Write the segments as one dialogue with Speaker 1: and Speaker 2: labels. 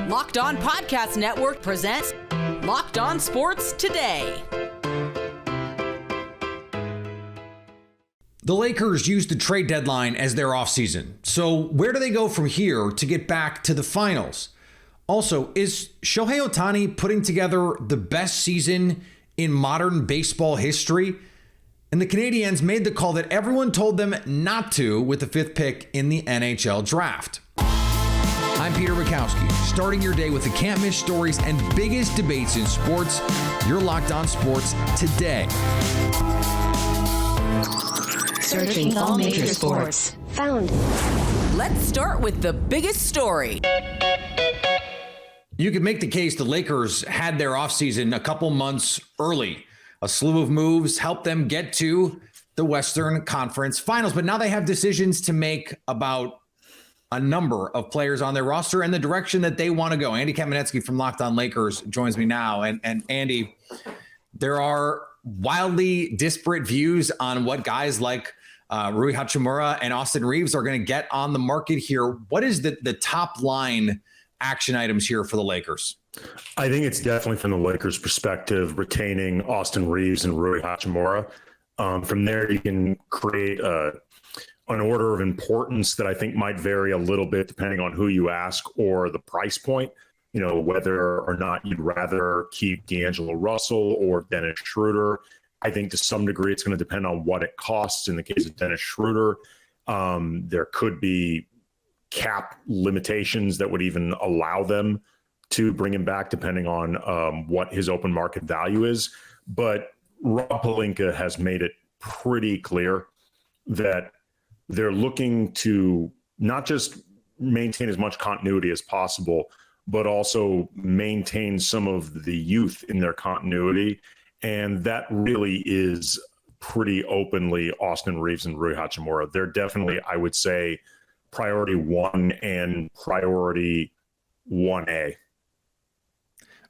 Speaker 1: Locked On Podcast Network presents Locked On Sports Today.
Speaker 2: The Lakers used the trade deadline as their offseason. So where do they go from here to get back to the finals? Also, is Shohei Ohtani putting together the best season in modern baseball history? And the Canadiens made the call that everyone told them not to with the 5th pick in the NHL Draft. I'm Peter Bukowski, starting your day with the can't-miss stories and biggest debates in sports. You're Locked On Sports Today.
Speaker 3: Searching all major sports. Found.
Speaker 1: Let's start with the biggest story.
Speaker 2: You could make the case the Lakers had their offseason a couple months early. A slew of moves helped them get to the Western Conference Finals, but now they have decisions to make about a number of players on their roster and the direction that they want to go. Andy Kamenetsky from Locked On Lakers joins me now. And Andy, there are wildly disparate views on what guys like Rui Hachimura and Austin Reeves are going to get on the market here. What is the top line action items here for the Lakers?
Speaker 4: I think it's definitely from the Lakers' perspective, retaining Austin Reeves and Rui Hachimura. From there, you can create an order of importance that I think might vary a little bit depending on who you ask or the price point. You know, whether or not you'd rather keep D'Angelo Russell or Dennis Schroeder. I think to some degree it's going to depend on what it costs. In the case of Dennis Schroeder, there could be cap limitations that would even allow them to bring him back depending on what his open market value is. But Rob Pelinka has made it pretty clear that they're looking to not just maintain as much continuity as possible, but also maintain some of the youth in their continuity. And that really is pretty openly Austin Reeves and Rui Hachimura. They're definitely, I would say, priority 1 and priority 1A.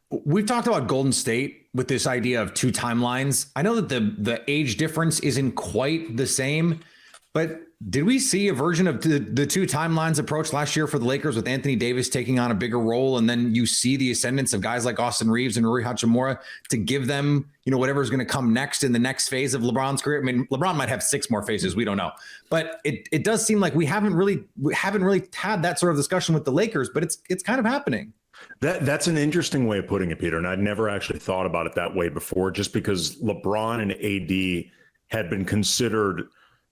Speaker 2: We've talked about Golden State with this idea of 2 timelines. I know that the age difference isn't quite the same, but did we see a version of the 2 timelines approach last year for the Lakers with Anthony Davis taking on a bigger role? And then you see the ascendance of guys like Austin Reeves and Rui Hachimura to give them, whatever's going to come next in the next phase of LeBron's career. I mean, LeBron might have 6 more phases. We don't know, but it does seem like we haven't really had that sort of discussion with the Lakers, but it's kind of happening.
Speaker 4: That's an interesting way of putting it, Peter. And I'd never actually thought about it that way before, just because LeBron and AD had been considered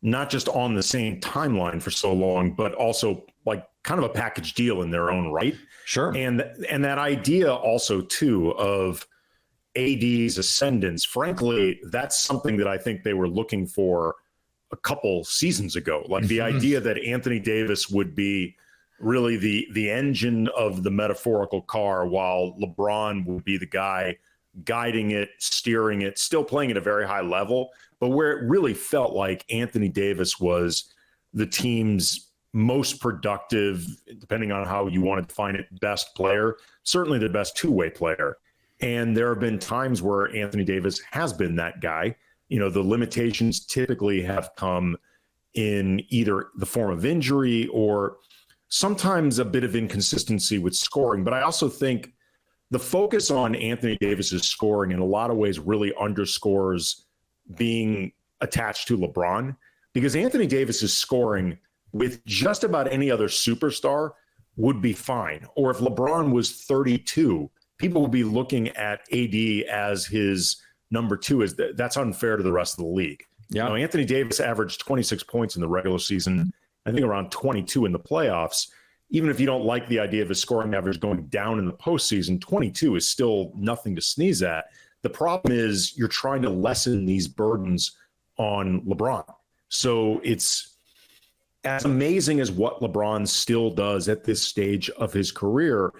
Speaker 4: not just on the same timeline for so long, but also like kind of a package deal in their own right.
Speaker 2: Sure.
Speaker 4: And that idea also too of AD's ascendance, frankly, that's something that I think they were looking for a couple seasons ago. Like the idea that Anthony Davis would be really the engine of the metaphorical car, while LeBron would be the guy guiding it, steering it, still playing at a very high level, but where it really felt like Anthony Davis was the team's most productive, depending on how you want to define it, best player, certainly the best two-way player. And there have been times where Anthony Davis has been that guy. The limitations typically have come in either the form of injury or sometimes a bit of inconsistency with scoring. But I also think the focus on Anthony Davis's scoring in a lot of ways really underscores being attached to LeBron, because Anthony Davis's scoring with just about any other superstar would be fine. Or if LeBron was 32, people would be looking at AD as his number 2. That's unfair to the rest of the league.
Speaker 2: Yeah.
Speaker 4: Anthony Davis averaged 26 points in the regular season, I think around 22 in the playoffs. Even if you don't like the idea of his scoring average going down in the postseason, 22 is still nothing to sneeze at. The problem is you're trying to lessen these burdens on LeBron. So it's as amazing as what LeBron still does at this stage of his career,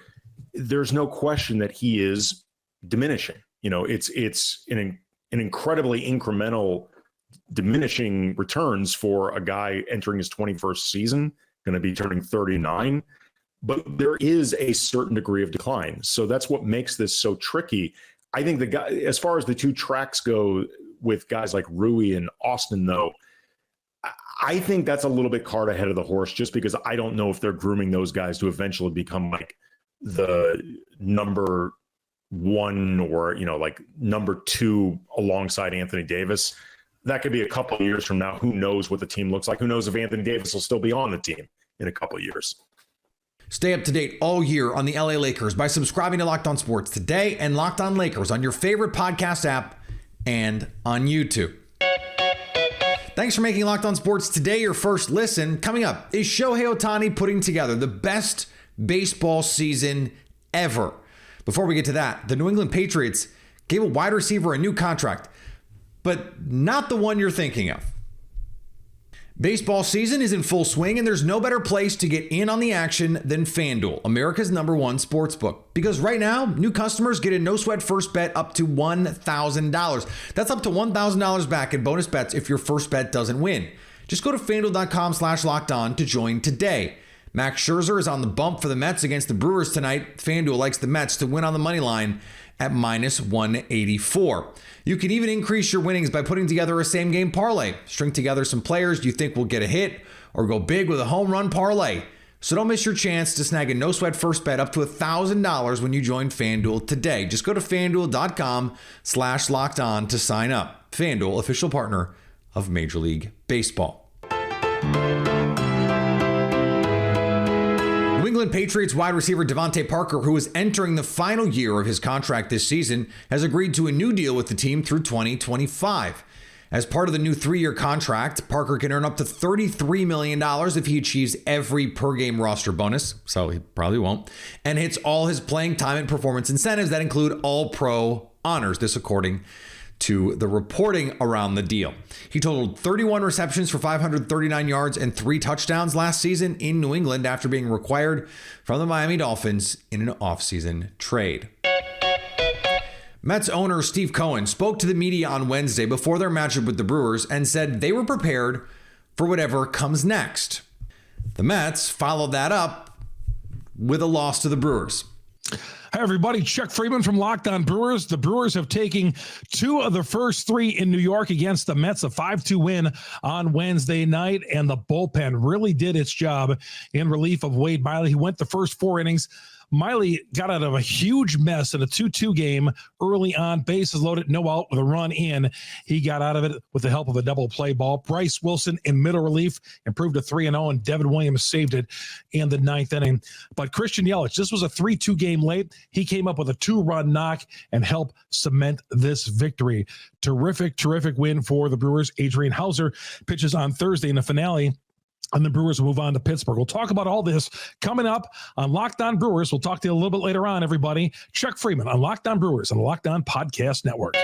Speaker 4: there's no question that he is diminishing. It's an incredibly incremental diminishing returns for a guy entering his 21st season, going to be turning 39, but there is a certain degree of decline. So that's what makes this so tricky. I think the guy, as far as the 2 tracks go with guys like Rui and Austin, though, I think that's a little bit cart ahead of the horse, just because I don't know if they're grooming those guys to eventually become like the number one or, like number two alongside Anthony Davis. That could be a couple of years from now. Who knows what the team looks like? Who knows if Anthony Davis will still be on the team in a couple of years?
Speaker 2: Stay up to date all year on the LA Lakers by subscribing to Locked On Sports today and Locked On Lakers on your favorite podcast app and on YouTube. Thanks for making Locked On Sports today your first listen. Coming up, is Shohei Ohtani putting together the best baseball season ever? Before we get to that, the New England Patriots gave a wide receiver a new contract, but not the one you're thinking of. Baseball season is in full swing, and there's no better place to get in on the action than FanDuel, America's #1 sportsbook. Because right now, new customers get a no-sweat first bet up to $1,000. That's up to $1,000 back in bonus bets if your first bet doesn't win. Just go to FanDuel.com/lockedon to join today. Max Scherzer is on the bump for the Mets against the Brewers tonight. FanDuel likes the Mets to win on the money line at -184. You can even increase your winnings by putting together a same-game parlay. String together some players you think will get a hit or go big with a home run parlay. So don't miss your chance to snag a no-sweat first bet up to $1,000 when you join FanDuel today. Just go to FanDuel.com/lockedon to sign up. FanDuel, official partner of Major League Baseball. New England Patriots wide receiver Devonte Parker, who is entering the final year of his contract this season, has agreed to a new deal with the team through 2025. As part of the new 3-year contract, Parker can earn up to $33 million if he achieves every per-game roster bonus, so he probably won't, and hits all his playing time and performance incentives that include all-pro honors. This according to the reporting around the deal. He totaled 31 receptions for 539 yards and 3 touchdowns last season in New England after being required from the Miami Dolphins in an offseason trade. Mets owner Steve Cohen spoke to the media on Wednesday before their matchup with the Brewers and said they were prepared for whatever comes next. The Mets followed that up with a loss to the Brewers.
Speaker 5: Hi, everybody. Chuck Freeman from Locked On Brewers. The Brewers have taken 2 of the first 3 in New York against the Mets, a 5-2 win on Wednesday night, and the bullpen really did its job in relief of Wade Miley. He went the first 4 innings. Miley got out of a huge mess in a 2-2 game early on, bases loaded, no out with a run in. He got out of it with the help of a double play ball. Bryce Wilson in middle relief improved to 3-0, and Devin Williams saved it in the 9th inning. But Christian Yelich, this was a 3-2 game late. He came up with a 2-run knock and helped cement this victory. Terrific win for the Brewers. Adrian Hauser pitches on Thursday in the finale, and the Brewers will move on to Pittsburgh. We'll talk about all this coming up on Locked On Brewers. We'll talk to you a little bit later on, everybody. Chuck Freeman on Locked On Brewers on the Locked On Podcast Network.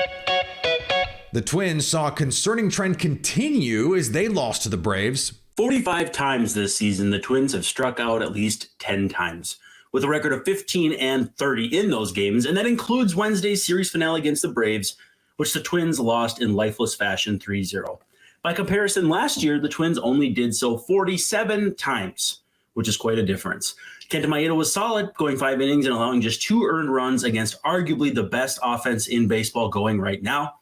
Speaker 2: The Twins saw a concerning trend continue as they lost to the Braves.
Speaker 6: 45 times this season, the Twins have struck out at least 10 times, with a record of 15-30 in those games, and that includes Wednesday's series finale against the Braves, which the Twins lost in lifeless fashion 3-0. By comparison, last year, the Twins only did so 47 times, which is quite a difference. Kenta Maeda was solid, going 5 innings and allowing just 2 earned runs against arguably the best offense in baseball going right now.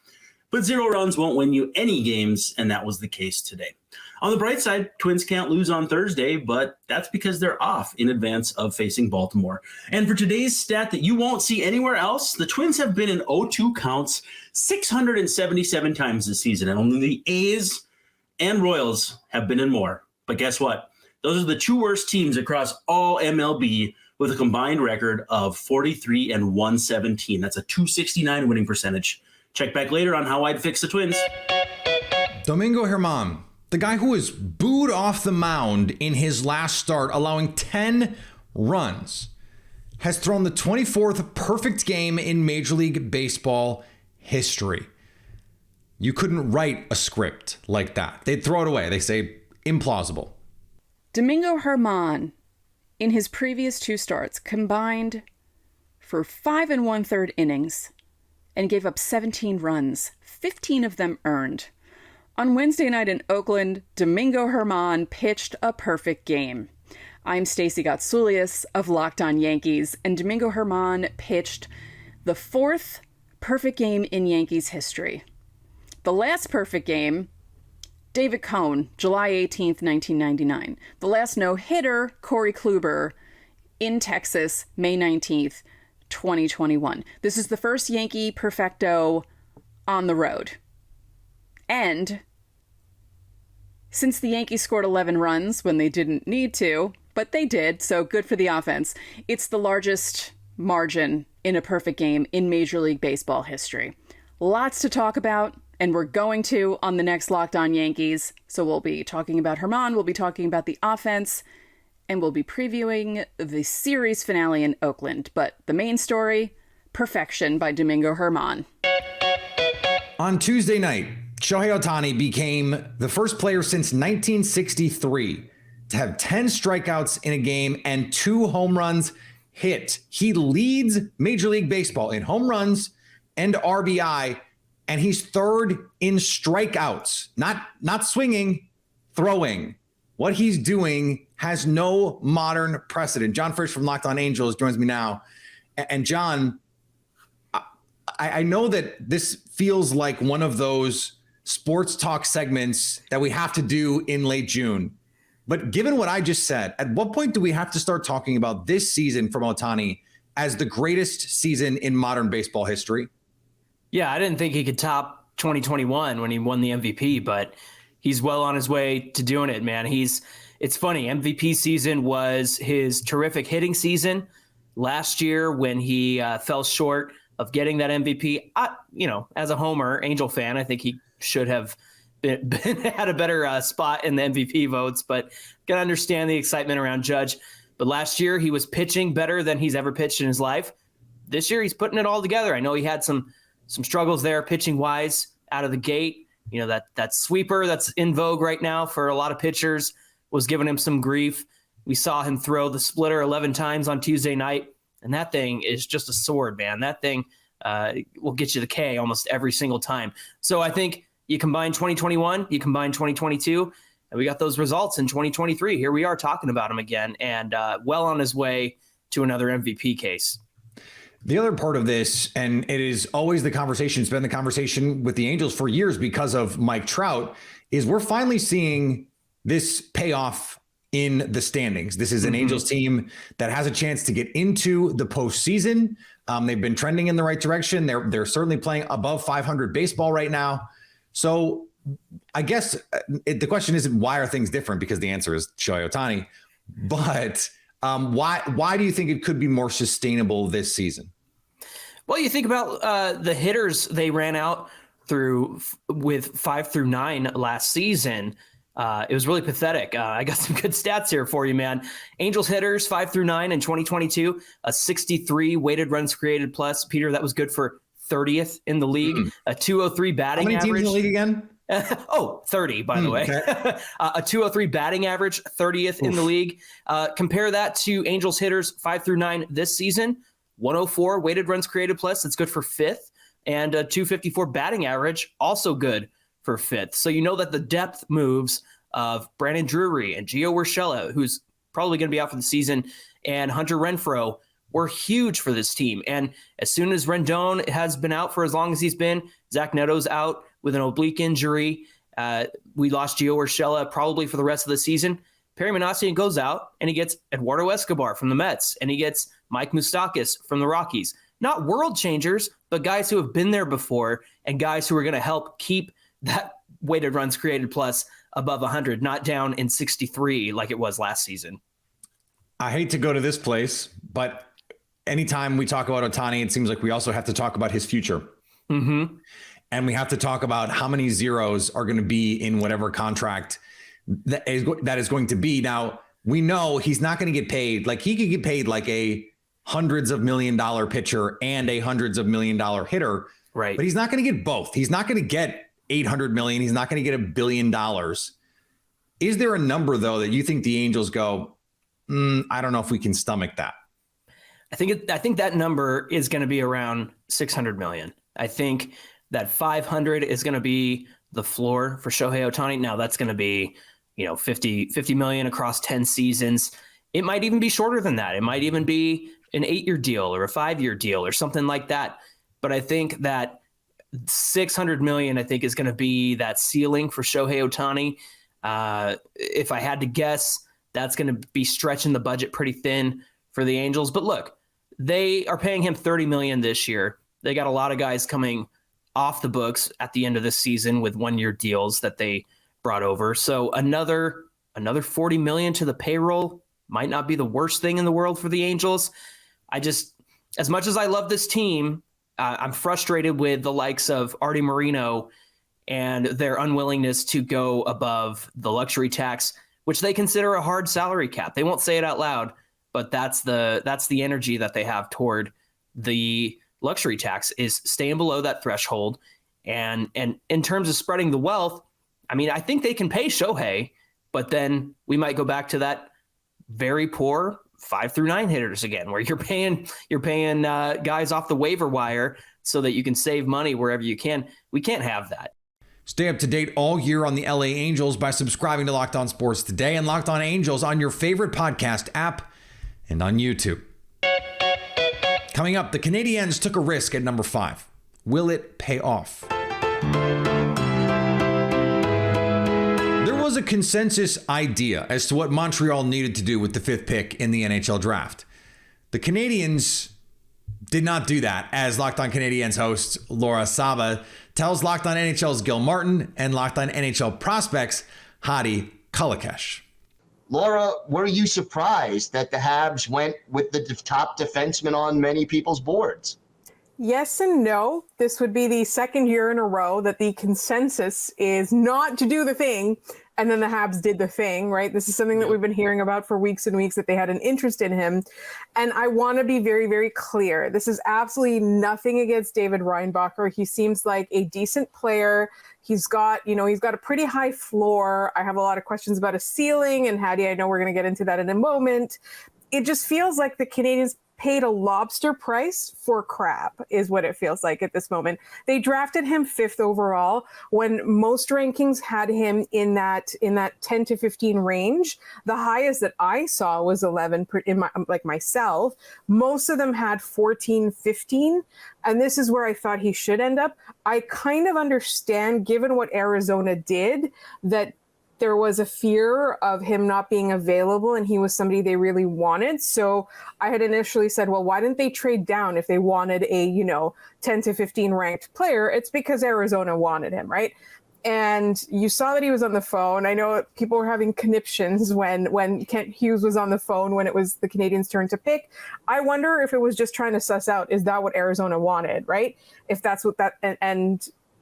Speaker 6: But 0 runs won't win you any games, and that was the case today. On the bright side, Twins can't lose on Thursday, but that's because they're off in advance of facing Baltimore. And for today's stat that you won't see anywhere else, the Twins have been in 0-2 counts 677 times this season, and only the A's and Royals have been in more. But guess what? Those are the 2 worst teams across all MLB with a combined record of 43-117. That's a .269 winning percentage. Check back later on how I'd fix the Twins.
Speaker 2: Domingo Hermans, the guy who was booed off the mound in his last start, allowing 10 runs, has thrown the 24th perfect game in Major League Baseball history. You couldn't write a script like that. They'd throw it away. They say implausible.
Speaker 7: Domingo Hermans, in his previous 2 starts, combined for 5 1/3 innings and gave up 17 runs, 15 of them earned. On Wednesday night in Oakland, Domingo German pitched a perfect game. I'm Stacey Gotsoulias of Locked On Yankees, and Domingo German pitched the 4th perfect game in Yankees history. The last perfect game, David Cohn, July 18th, 1999. The last no-hitter, Corey Kluber, in Texas, May 19th, 2021. This is the first Yankee perfecto on the road. And since the Yankees scored 11 runs when they didn't need to, but they did, so good for the offense, it's the largest margin in a perfect game in Major League Baseball history. Lots to talk about, and we're going to on the next Locked On Yankees. So we'll be talking about Herman, we'll be talking about the offense, and we'll be previewing the series finale in Oakland. But the main story, perfection by Domingo Herman.
Speaker 2: On Tuesday night, Shohei Ohtani became the first player since 1963 to have 10 strikeouts in a game and 2 home runs hit. He leads Major League Baseball in home runs and RBI, and he's third in strikeouts. Not swinging, throwing. What he's doing has no modern precedent. John Frisch from Locked On Angels joins me now. And John, I know that this feels like one of those sports talk segments that we have to do in late June. But given what I just said, at what point do we have to start talking about this season from Ohtani as the greatest season in modern baseball history?
Speaker 8: Yeah, I didn't think he could top 2021 when he won the MVP, but he's well on his way to doing it, man. It's funny. MVP season was his terrific hitting season last year when he fell short of getting that MVP. As a homer, Angel fan, I think he should have been had a better spot in the MVP votes, but can understand the excitement around Judge. But last year he was pitching better than he's ever pitched in his life. This year he's putting it all together. I know he had some struggles there pitching wise out of the gate. That sweeper that's in vogue right now for a lot of pitchers was giving him some grief. We saw him throw the splitter 11 times on Tuesday night, and that thing is just a sword, man. That thing will get you the K almost every single time. So I think you combine 2021, you combine 2022, and we got those results in 2023. Here we are talking about him again, and well on his way to another MVP case.
Speaker 2: The other part of this, and it is always the conversation, it's been the conversation with the Angels for years because of Mike Trout, is we're finally seeing this payoff in the standings. This is an Angels team that has a chance to get into the postseason. They've been trending in the right direction. They're certainly playing above 500 baseball right now. So I guess the question isn't why are things different, because the answer is Shohei Ohtani. But why do you think it could be more sustainable this season?
Speaker 8: Well, you think about the hitters they ran out with 5 through 9 last season. It was really pathetic. I got some good stats here for you, man. Angels hitters 5 through 9 in 2022, a 63 weighted runs created plus. Peter, that was good for 30th in the league. A 203 batting average. How many teams in the league again? 30, by the way. Okay. A 203 batting average, 30th in the league. Compare that to Angels hitters 5 through 9 this season. 104 weighted runs created plus. That's good for 5th. And a 254 batting average, also good for 5th. So you know that the depth moves of Brandon Drury and Gio Urshela, who's probably going to be out for the season, and Hunter Renfroe were huge for this team. And as soon as Rendon has been out for as long as he's been, Zach Neto's out with an oblique injury. We lost Gio Urshela probably for the rest of the season. Perry Minasian goes out, and he gets Eduardo Escobar from the Mets, and he gets Mike Moustakas from the Rockies. Not world changers, but guys who have been there before and guys who are going to help keep that weighted runs created plus above 100, not down in 63 like it was last season.
Speaker 2: I hate to go to this place, but anytime we talk about Ohtani, it seems like we also have to talk about his future. And we have to talk about how many zeros are going to be in whatever contract that is going to be. Now, we know he's not going to get paid. Like, he could get paid like a hundreds of $1 million pitcher and a hundreds of $1 million hitter.
Speaker 8: Right.
Speaker 2: But he's not going to get both. He's not going to get 800 million. He's not going to get $1 billion. Is there a number, though, that you think the Angels go, I don't know if we can stomach that?
Speaker 8: I think that number is going to be around 600 million. I think that 500 is going to be the floor for Shohei Ohtani. Now that's going to be, 50 million across 10 seasons. It might even be shorter than that. It might even be an 8-year deal or a 5-year deal or something like that. But I think that 600 million, I think, is going to be that ceiling for Shohei Ohtani. If I had to guess, that's going to be stretching the budget pretty thin for the Angels. But look, they are paying him $30 million this year. They got a lot of guys coming off the books at the end of this season with 1-year deals that they brought over. So another $40 million to the payroll might not be the worst thing in the world for the Angels. As much as I love this team, I'm frustrated with the likes of Artie Moreno and their unwillingness to go above the luxury tax, which they consider a hard salary cap. They won't say it out loud, but that's the energy that they have toward the luxury tax, is staying below that threshold. And in terms of spreading the wealth, I mean, I think they can pay Shohei, but then we might go back to that very poor 5 through 9 hitters again, where you're paying guys off the waiver wire so that you can save money wherever you can. We can't have that.
Speaker 2: Stay up to date all year on the LA Angels by subscribing to Locked On Sports Today and Locked On Angels on your favorite podcast app and on YouTube. Coming up, the Canadiens took a risk at number 5. Will it pay off? There was a consensus idea as to what Montreal needed to do with the 5th pick in the NHL Draft. The Canadiens did not do that, as Locked On Canadiens host Laura Saba tells Locked On NHL's Gil Martin and Locked On NHL Prospects Hadi Kalakesh.
Speaker 9: Laura, were you surprised that the Habs went with the top defenseman on many people's boards?
Speaker 10: Yes and no. This would be the second year in a row that the consensus is not to do the thing, and then the Habs did the thing, right? This is something that we've been hearing about for weeks and weeks, that they had an interest in him. And I want to be very, very clear. This is absolutely nothing against David Reinbacher. He seems like a decent player. He's got a pretty high floor. I have a lot of questions about a ceiling, and Hattie, I know we're going to get into that in a moment. It just feels like the Canadiens paid a lobster price for crap, is what it feels like at this moment. They drafted him 5th overall when most rankings had him in that 10 to 15 range. The highest that I saw was 11 myself. Most of them had 14, 15. And this is where I thought he should end up. I kind of understand, given what Arizona did, that there was a fear of him not being available, and he was somebody they really wanted. So I had initially said, well, why didn't they trade down if they wanted a, 10 to 15 ranked player? It's because Arizona wanted him, right? And you saw that he was on the phone. I know people were having conniptions when Kent Hughes was on the phone when it was the Canadiens' turn to pick. I wonder if it was just trying to suss out, is that what Arizona wanted, right? If that's what that,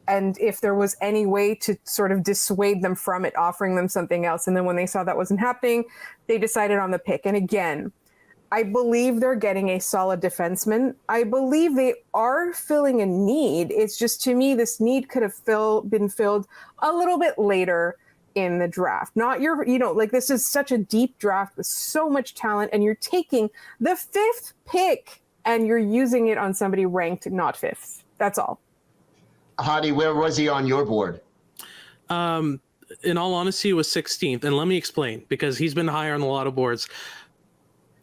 Speaker 10: and if there was any way to sort of dissuade them from it, offering them something else. And then when they saw that wasn't happening, they decided on the pick. And again, I believe they're getting a solid defenseman. I believe they are filling a need. It's just, to me, this need could have been filled a little bit later in the draft. Not this is such a deep draft with so much talent, and you're taking the 5th pick and you're using it on somebody ranked not 5th. That's all.
Speaker 9: Hadi, where was he on your board?
Speaker 11: In all honesty, it was 16th. And let me explain, because he's been higher on a lot of boards.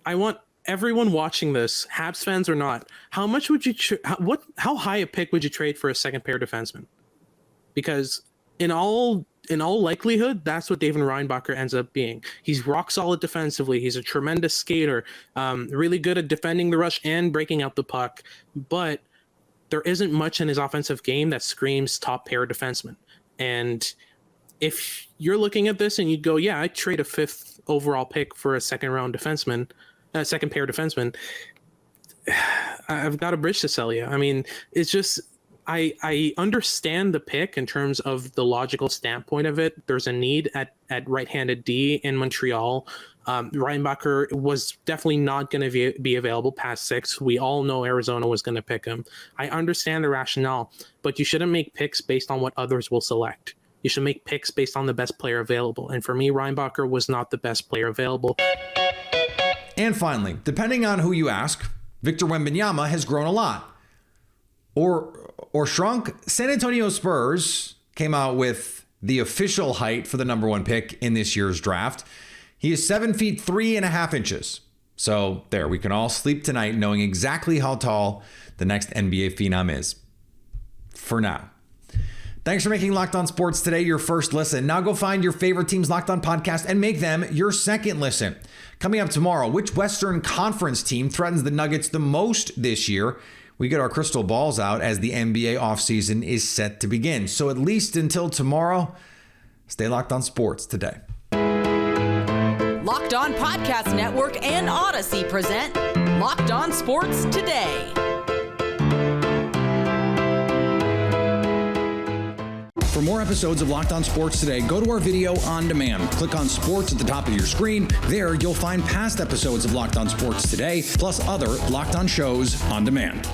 Speaker 11: I want everyone watching this, Habs fans or not, how much would you how high a pick would you trade for a second pair defenseman? Because in all likelihood, that's what David Reinbacher ends up being. He's rock solid defensively. He's a tremendous skater, really good at defending the rush and breaking out the puck. But there isn't much in his offensive game that screams top pair defenseman. And if you're looking at this and you'd go, yeah, I'd trade a 5th overall pick for a second pair defenseman, I've got a bridge to sell you. I mean, it's just, I understand the pick in terms of the logical standpoint of it. There's a need at right-handed D in Montreal. Reinbacher was definitely not going to be available past 6. We all know Arizona was going to pick him. I understand the rationale, but you shouldn't make picks based on what others will select. You should make picks based on the best player available. And for me, Reinbacher was not the best player available.
Speaker 2: And finally, depending on who you ask, Victor Wembanyama has grown a lot. Or shrunk. San Antonio Spurs came out with the official height for the number 1 pick in this year's draft. He is 7 feet 3.5 inches. So there, we can all sleep tonight knowing exactly how tall the next NBA phenom is. For now. Thanks for making Locked On Sports Today your first listen. Now go find your favorite team's Locked On podcast and make them your second listen. Coming up tomorrow, which Western Conference team threatens the Nuggets the most this year? We get our crystal balls out as the NBA offseason is set to begin. So at least until tomorrow, stay locked on sports today.
Speaker 1: Locked On Podcast Network and Odyssey present Locked On Sports Today.
Speaker 2: For more episodes of Locked On Sports Today, go to our video on demand. Click on Sports at the top of your screen. There, you'll find past episodes of Locked On Sports Today, plus other Locked On shows on demand.